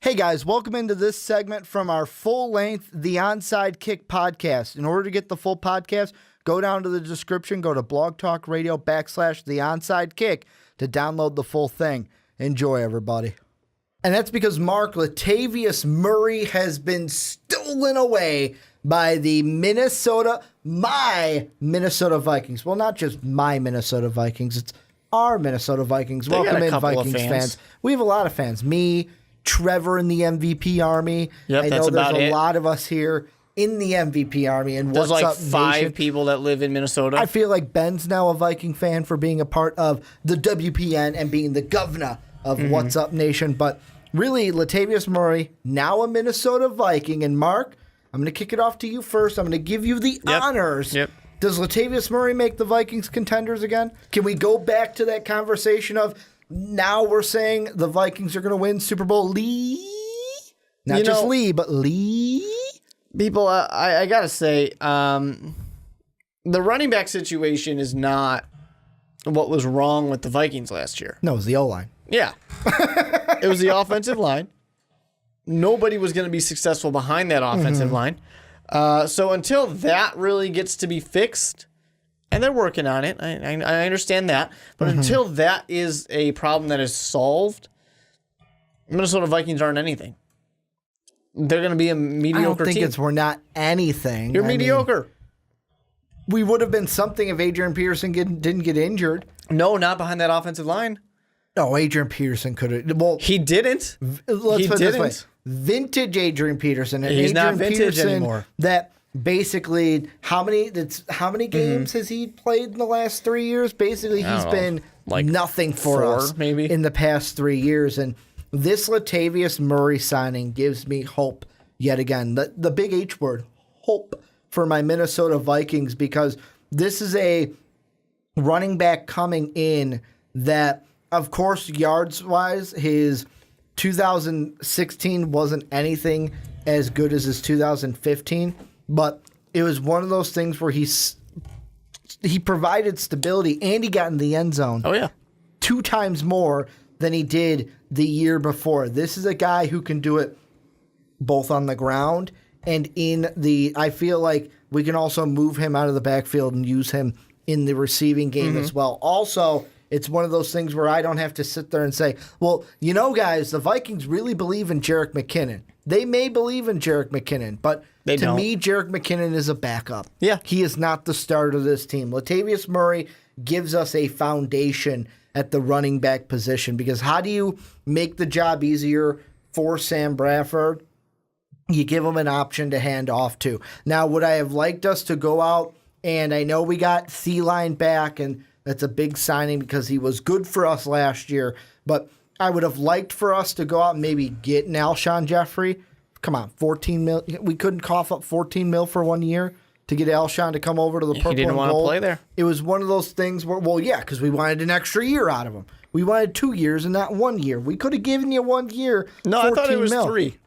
Hey guys, welcome into this segment from our full-length The Onside Kick podcast. In order to get the full podcast, go down to the description, go to Blog Talk Radio / The Onside Kick to download the full thing. Enjoy, everybody. And that's because Latavius Murray has been stolen away by the my Minnesota Vikings. Well, not just my Minnesota Vikings, it's our Minnesota Vikings. Welcome in, Vikings fans. We have a lot of fans. Me, Trevor in the MVP Army. Yep, I know that's about there's a it. lot of us here in the MVP Army. And There's what's like up, 5 nation? people that live in Minnesota. I feel like Ben's now a Viking fan for being a part of the WPN and being the governor of What's Up Nation. But really, Latavius Murray, now a Minnesota Viking. And Mark, I'm going to kick it off to you first. I'm going to give you the honors. Yep. Does Latavius Murray make the Vikings contenders again? Can we go back to that conversation of now we're saying the Vikings are going to win Super Bowl Lee? Not just Lee, but Lee? People, I got to say, the running back situation is not what was wrong with the Vikings last year. No, it was the O-line. Yeah. It was the offensive line. Nobody was going to be successful behind that offensive line. So until that really gets to be fixed, and they're working on it, I understand that, but until that is a problem that is solved, Minnesota Vikings aren't anything. They're going to be a mediocre team. We're not anything. You're mediocre. We would have been something if Adrian Peterson didn't get injured. No, not behind that offensive line. No, Adrian Peterson could have. Well, He didn't. let's put it this way. Vintage Adrian Peterson. And He's Adrian not vintage Peterson anymore. That basically, how many games has he played in the last 3 years? Basically, he's been like nothing for 4, us maybe, in the past 3 years. And this Latavius Murray signing gives me hope yet again. The big H word, hope, for my Minnesota Vikings, because this is a running back coming in that, of course, yards-wise, his 2016 wasn't anything as good as his 2015, but it was one of those things where he provided stability and he got in the end zone. Oh, yeah. 2 times more than he did the year before. This is a guy who can do it both on the ground and I feel like we can also move him out of the backfield and use him in the receiving game as well. Also, it's one of those things where I don't have to sit there and say, well, guys, the Vikings really believe in Jerick McKinnon. They may believe in Jerick McKinnon, but to me, Jerick McKinnon is a backup. Yeah. He is not the starter of this team. Latavius Murray gives us a foundation at the running back position, because how do you make the job easier for Sam Bradford? You give him an option to hand off to. Now, would I have liked us to go out, and I know we got Thielen back, and that's a big signing because he was good for us last year, but I would have liked for us to go out and maybe get an Alshon Jeffrey. Come on, $14 million. We couldn't cough up $14 million for 1 year to get Alshon to come over to the purple and gold. He didn't want to play there. It was one of those things where, well, yeah, because we wanted an extra year out of him. We wanted 2 years and not 1 year. We could have given you 1 year. No, I thought it was 3.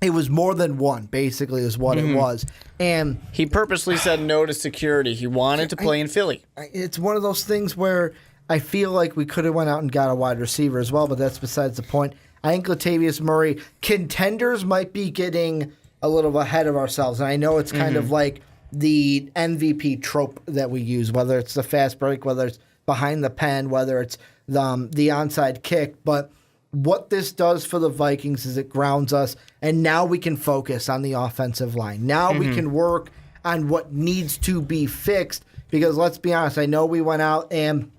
It was more than 1, basically, is what it was. And he purposely said no to security. He wanted to play in Philly. It's one of those things where I feel like we could have went out and got a wide receiver as well, but that's besides the point. I think Latavius Murray, contenders might be getting a little ahead of ourselves. And I know it's kind of like the MVP trope that we use, whether it's the fast break, whether it's behind the pen, whether it's the onside kick. But what this does for the Vikings is it grounds us, and now we can focus on the offensive line. Now we can work on what needs to be fixed, because let's be honest, I know we went out and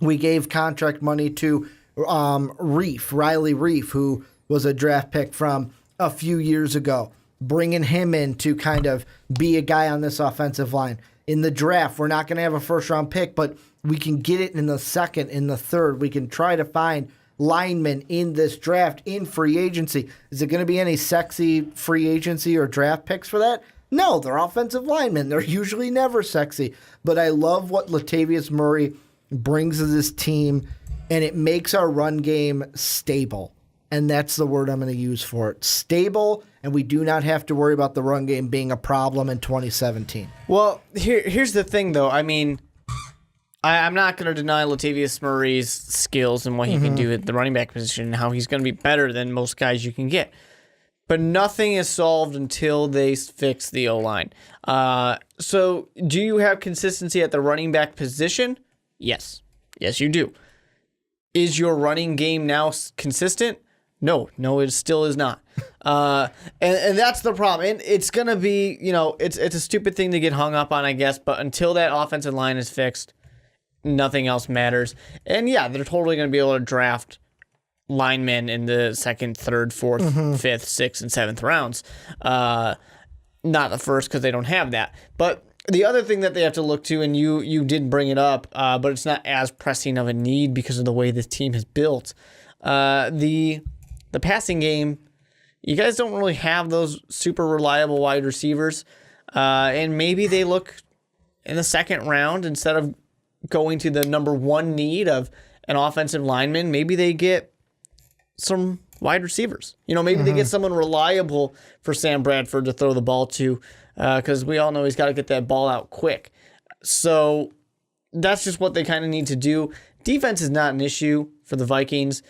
we gave contract money to Riley Reef, who was a draft pick from a few years ago, bringing him in to kind of be a guy on this offensive line. In the draft, we're not going to have a first-round pick, but we can get it in the second, in the third. We can try to find linemen in this draft in free agency. Is it going to be any sexy free agency or draft picks for that? No, they're offensive linemen. They're usually never sexy. But I love what Latavius Murray brings to this team, and it makes our run game stable. And that's the word I'm going to use for it. Stable, and we do not have to worry about the run game being a problem in 2017. Well, here's the thing, though. I mean, I'm not going to deny Latavius Murray's skills and what he can do at the running back position and how he's going to be better than most guys you can get. But nothing is solved until they fix the O-line. So do you have consistency at the running back position? Yes. Yes, you do. Is your running game now consistent? No, it still is not. And that's the problem. And it's going to be, it's a stupid thing to get hung up on, I guess. But until that offensive line is fixed, nothing else matters. And yeah, they're totally going to be able to draft linemen in the second, third, fourth, fifth, sixth, and seventh rounds. Not the first because they don't have that. But the other thing that they have to look to, and you did bring it up, but it's not as pressing of a need because of the way this team is built. The passing game, you guys don't really have those super reliable wide receivers. And maybe they look in the second round instead of going to the number one need of an offensive lineman. Maybe they get some wide receivers. Maybe they get someone reliable for Sam Bradford to throw the ball to, because we all know he's got to get that ball out quick. So that's just what they kind of need to do. Defense is not an issue for the Vikings.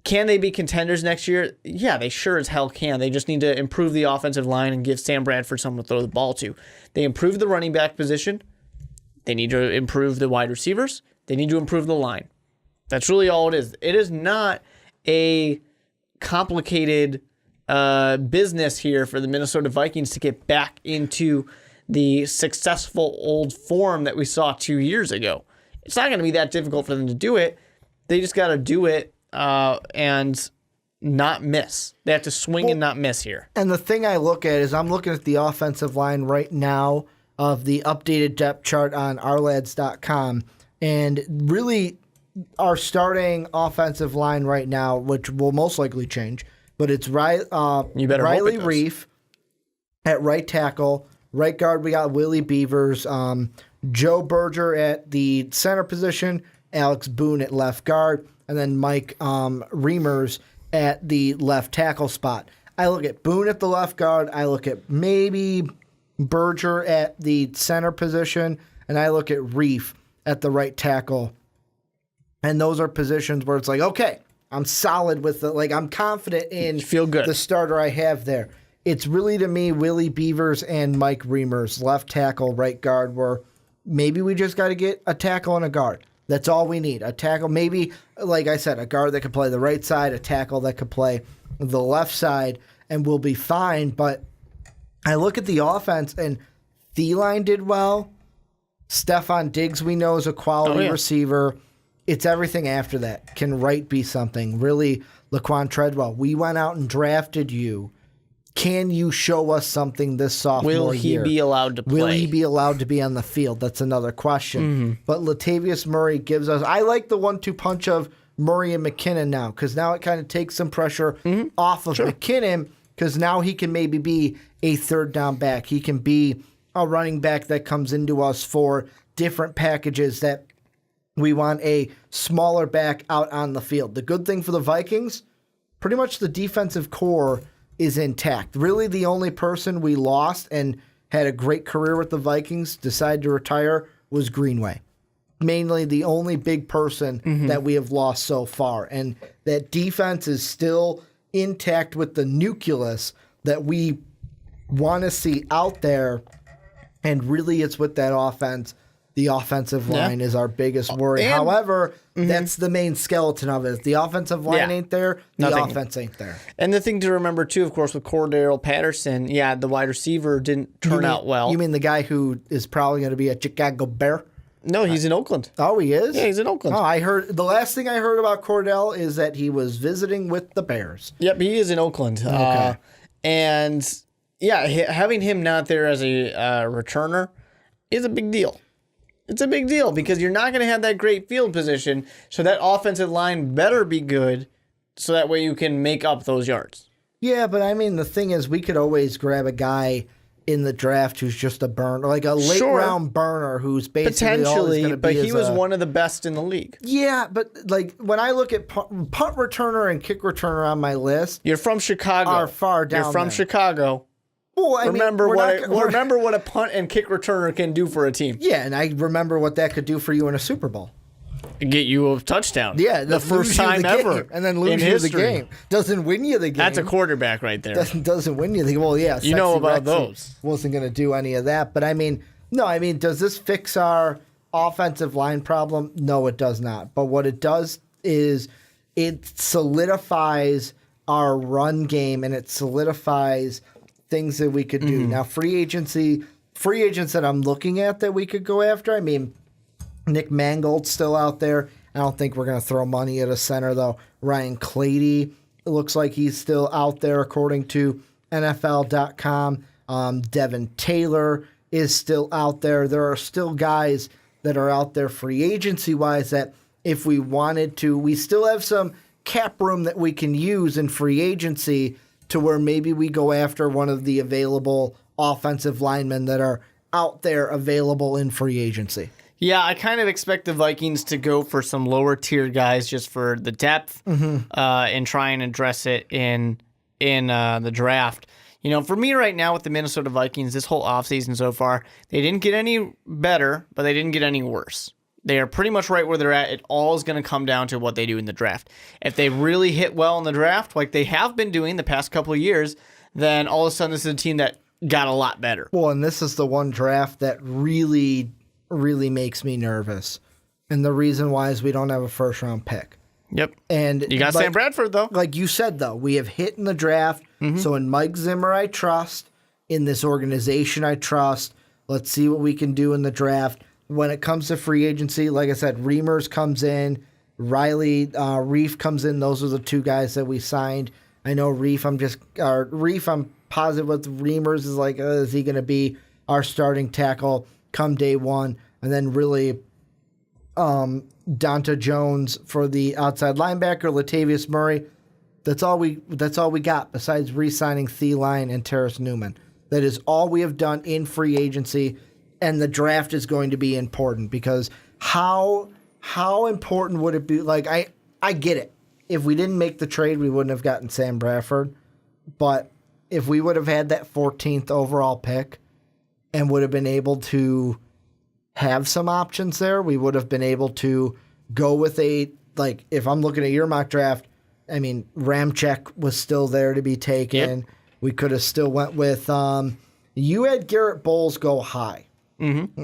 Can they be contenders next year? Yeah, they sure as hell can. They just need to improve the offensive line and give Sam Bradford someone to throw the ball to. They improved the running back position. They need to improve the wide receivers. They need to improve the line. That's really all it is. It is not a complicated business here for the Minnesota Vikings to get back into the successful old form that we saw 2 years ago. It's not going to be that difficult for them to do it. They just got to do it and not miss. They have to swing and not miss here. And the thing I look at is I'm looking at the offensive line right now of the updated depth chart on ourlads.com. And really, our starting offensive line right now, which will most likely change, but it's Riley Reef at right tackle. Right guard, we got Willie Beavers. Joe Berger at the center position. Alex Boone at left guard. And then Mike Reimers at the left tackle spot. I look at Boone at the left guard. I look at maybe Berger at the center position. And I look at Reef at the right tackle. And those are positions where it's like, okay, I'm solid with it. Like, I'm confident in the starter I have there. It's really, to me, Willie Beavers and Mike Reimers, left tackle, right guard, where maybe we just got to get a tackle and a guard. That's all we need. A tackle, maybe, like I said, a guard that could play the right side, a tackle that could play the left side, and we'll be fine. But I look at the offense, and Thielen did well. Stephon Diggs, we know, is a quality receiver. It's everything after that. Can Wright be something? Really, Laquan Treadwell, we went out and drafted you. Can you show us something this sophomore year? Will he be allowed to play? Will he be allowed to be on the field? That's another question. But Latavius Murray gives us... I like the 1-2 punch of Murray and McKinnon now, because now it kind of takes some pressure off of McKinnon, because now he can maybe be a third down back. He can be a running back that comes into us for different packages that we want a smaller back out on the field. The good thing for the Vikings, pretty much the defensive core is intact. Really, the only person we lost and had a great career with the Vikings decided to retire was Greenway. Mainly the only big person that we have lost so far. And that defense is still intact with the nucleus that we want to see out there. And really, it's with that offense. The offensive line is our biggest worry. However, that's the main skeleton of it. If the offensive line ain't there, the offense ain't there. And the thing to remember, too, of course, with Cordero Patterson, the wide receiver didn't turn out well. You mean the guy who is probably going to be a Chicago Bear? No, he's in Oakland. Oh, he is? Yeah, he's in Oakland. Oh, I heard the last thing I heard about Cordell is that he was visiting with the Bears. Yep, he is in Oakland. Okay. And having him not there as a returner is a big deal. It's a big deal because you're not going to have that great field position, so that offensive line better be good so that way you can make up those yards. Yeah, but I mean, the thing is, we could always grab a guy in the draft who's just a burner, like a late-round burner who's basically always going to be. But he was one of the best in the league. Yeah, but like when I look at punt returner and kick returner on my list, you're from Chicago. Are far down. You're from Chicago. Well, I mean, remember we're what a punt and kick returner can do for a team. Yeah, and I remember what that could do for you in a Super Bowl. Get you a touchdown. Yeah, the first time ever, and then lose you the game. Doesn't win you the game. That's a quarterback right there. Doesn't win you the game. Well, yeah, you know about Rexy those. Wasn't going to do any of that, but I mean, no, I mean, does this fix our offensive line problem? No, it does not. But what it does is it solidifies our run game, and it solidifies things that we could do. Now, free agents that I'm looking at that we could go after, I mean, Nick Mangold's still out there. I don't think we're going to throw money at a center, though. Ryan Clady, it looks like he's still out there, according to NFL.com. Devin Taylor is still out there. There are still guys that are out there free agency-wise that if we wanted to, we still have some cap room that we can use in free agency to where maybe we go after one of the available offensive linemen that are out there available in free agency. Yeah, I kind of expect the Vikings to go for some lower tier guys just for the depth and try and address it in the draft. You know, for me right now with the Minnesota Vikings, this whole offseason so far, they didn't get any better, but they didn't get any worse. They are pretty much right where they're at. It all is going to come down to what they do in the draft. If they really hit well in the draft, like they have been doing the past couple of years, then all of a sudden this is a team that got a lot better. Well, and this is the one draft that really, really makes me nervous. And the reason why is we don't have a first-round pick. Yep. And you got Sam Bradford, though. Like you said, though, we have hit in the draft. So in Mike Zimmer, I trust. In this organization, I trust. Let's see what we can do in the draft. When it comes to free agency, like I said, Reimers comes in, Riley, Reef comes in. Those are the two guys that we signed. I know Reef, I'm positive with Reimers is like, is he going to be our starting tackle come day one? And then really Donta Jones for the outside linebacker, Latavius Murray. That's all we got besides re-signing Thielen and Terrace Newman. That is all we have done in free agency. And the draft is going to be important because how important would it be? Like, I get it. If we didn't make the trade, we wouldn't have gotten Sam Bradford. But if we would have had that 14th overall pick and would have been able to have some options there, we would have been able to go with if I'm looking at your mock draft, I mean, Ramczyk was still there to be taken. Yep. We could have still went with, you had Garrett Bowles go high.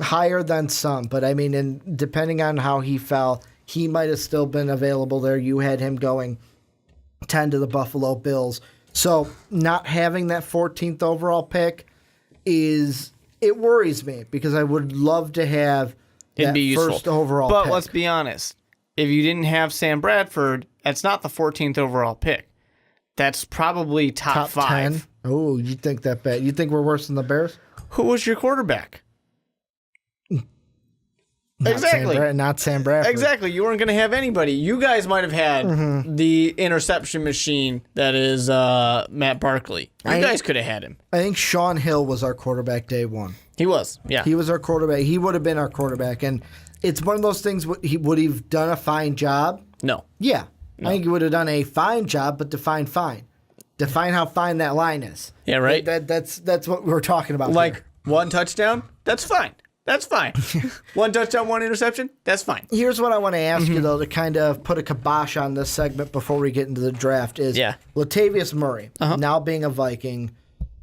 Higher than some, but I mean, and depending on how he fell, he might have still been available there. You had him going 10 to the Buffalo Bills. So not having that 14th overall pick it worries me because I would love to have that first overall pick. But let's be honest. If you didn't have Sam Bradford, that's not the 14th overall pick. That's probably top 5. 10? Oh, you think that bad? You think we're worse than the Bears? Who was your quarterback? Not Sam Bradford. Exactly. You weren't going to have anybody. You guys might have had the interception machine that is Matt Barkley. You guys could have had him. I think Sean Hill was our quarterback day one. He was, yeah. He was our quarterback. He would have been our quarterback. And it's one of those things, would he have done a fine job? No. Yeah. No. I think he would have done a fine job, but define fine. Define how fine that line is. Yeah, right? That's what we're talking about. Like here. One touchdown? That's fine. That's fine. One touchdown, one interception? That's fine. Here's what I want to ask you, though, to kind of put a kibosh on this segment before we get into the draft is Latavius Murray, now being a Viking,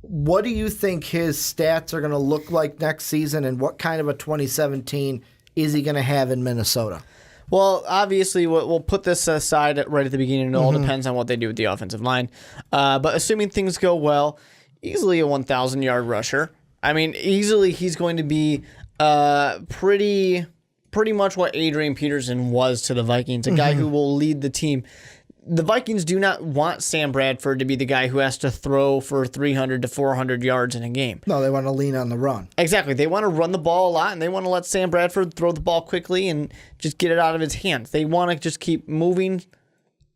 what do you think his stats are going to look like next season, and what kind of a 2017 is he going to have in Minnesota? Well, obviously, we'll put this aside right at the beginning. It all depends on what they do with the offensive line. But assuming things go well, easily a 1,000-yard rusher. I mean, easily he's going to be pretty much what Adrian Peterson was to the Vikings, a guy who will lead the team. The Vikings do not want Sam Bradford to be the guy who has to throw for 300 to 400 yards in a game. No, they want to lean on the run. Exactly. They want to run the ball a lot, and they want to let Sam Bradford throw the ball quickly and just get it out of his hands. They want to just keep moving,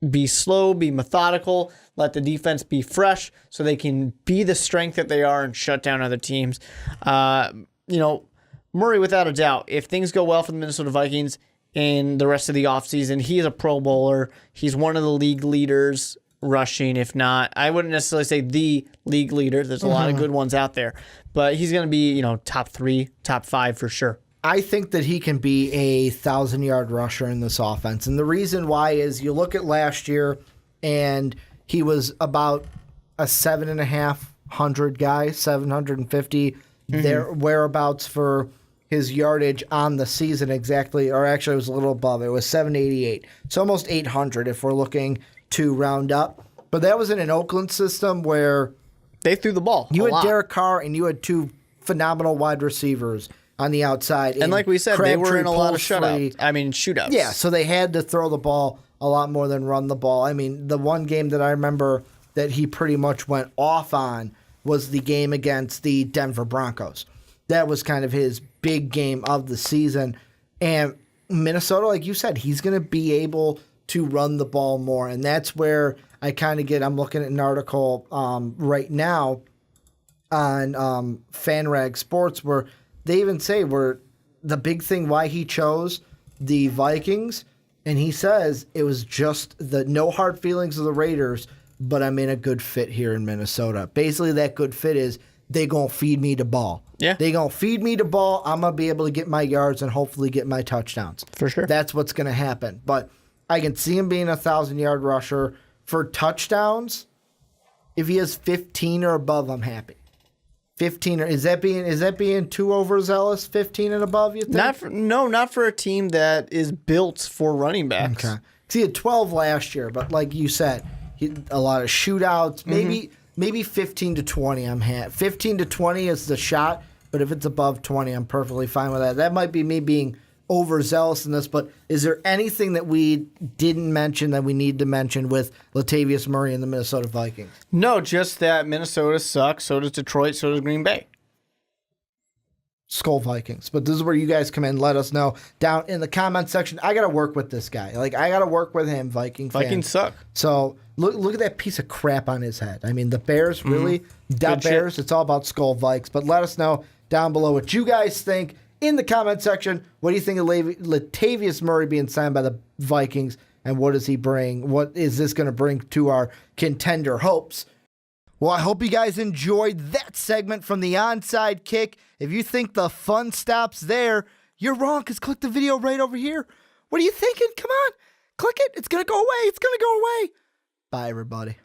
be slow, be methodical, let the defense be fresh so they can be the strength that they are and shut down other teams. Murray, without a doubt, if things go well for the Minnesota Vikings in the rest of the offseason, he is a Pro Bowler. He's one of the league leaders rushing, if not, I wouldn't necessarily say the league leader. There's a lot of good ones out there, but he's going to be, top 3, top 5 for sure. I think that he can be a 1,000-yard rusher in this offense. And the reason why is you look at last year, and he was about a 7,500 guy, 750, their whereabouts for his yardage on the season exactly, or actually it was a little above. It was 788. So almost 800 if we're looking to round up. But that was in an Oakland system where they threw the ball. You had Derek Carr and you had 2 phenomenal wide receivers on the outside. And like we said, they were in a lot of shootouts. Yeah, so they had to throw the ball a lot more than run the ball. I mean, the one game that I remember that he pretty much went off on was the game against the Denver Broncos. That was kind of his big game of the season. And Minnesota, like you said, he's going to be able to run the ball more. And that's where I kind of I'm looking at an article right now on FanRag Sports where they even say where the big thing why he chose the Vikings, and he says it was just the no hard feelings of the Raiders, but I'm in a good fit here in Minnesota. Basically, that good fit is they going to feed me the ball. Yeah. They going to feed me the ball. I'm going to be able to get my yards and hopefully get my touchdowns. For sure. That's what's going to happen. But I can see him being a 1,000-yard rusher. For touchdowns, if he has 15 or above, I'm happy. 15 or is that being too overzealous? 15 and above, you think? Not for a team that is built for running backs. Okay. He had 12 last year, but like you said, a lot of shootouts. Maybe 15 to 20. I'm 15 to 20 is the shot, but if it's above 20, I'm perfectly fine with that. That might be me being overzealous in this, but is there anything that we didn't mention that we need to mention with Latavius Murray and the Minnesota Vikings? No, just that Minnesota sucks. So does Detroit. So does Green Bay. Skull Vikings. But this is where you guys come in. Let us know down in the comment section. I got to work with this guy. Like, I got to work with him, Vikings suck. So look at that piece of crap on his head. I mean, the Bears, really? That Bears, shit. It's all about Skull Vikes. But let us know down below what you guys think in the comment section. What do you think of Latavius Murray being signed by the Vikings, and what does he bring? What is this going to bring to our contender hopes? Well, I hope you guys enjoyed that segment from the onside kick. If you think the fun stops there, you're wrong, because click the video right over here. What are you thinking? Come on, click it. It's going to go away. It's going to go away. Bye, everybody.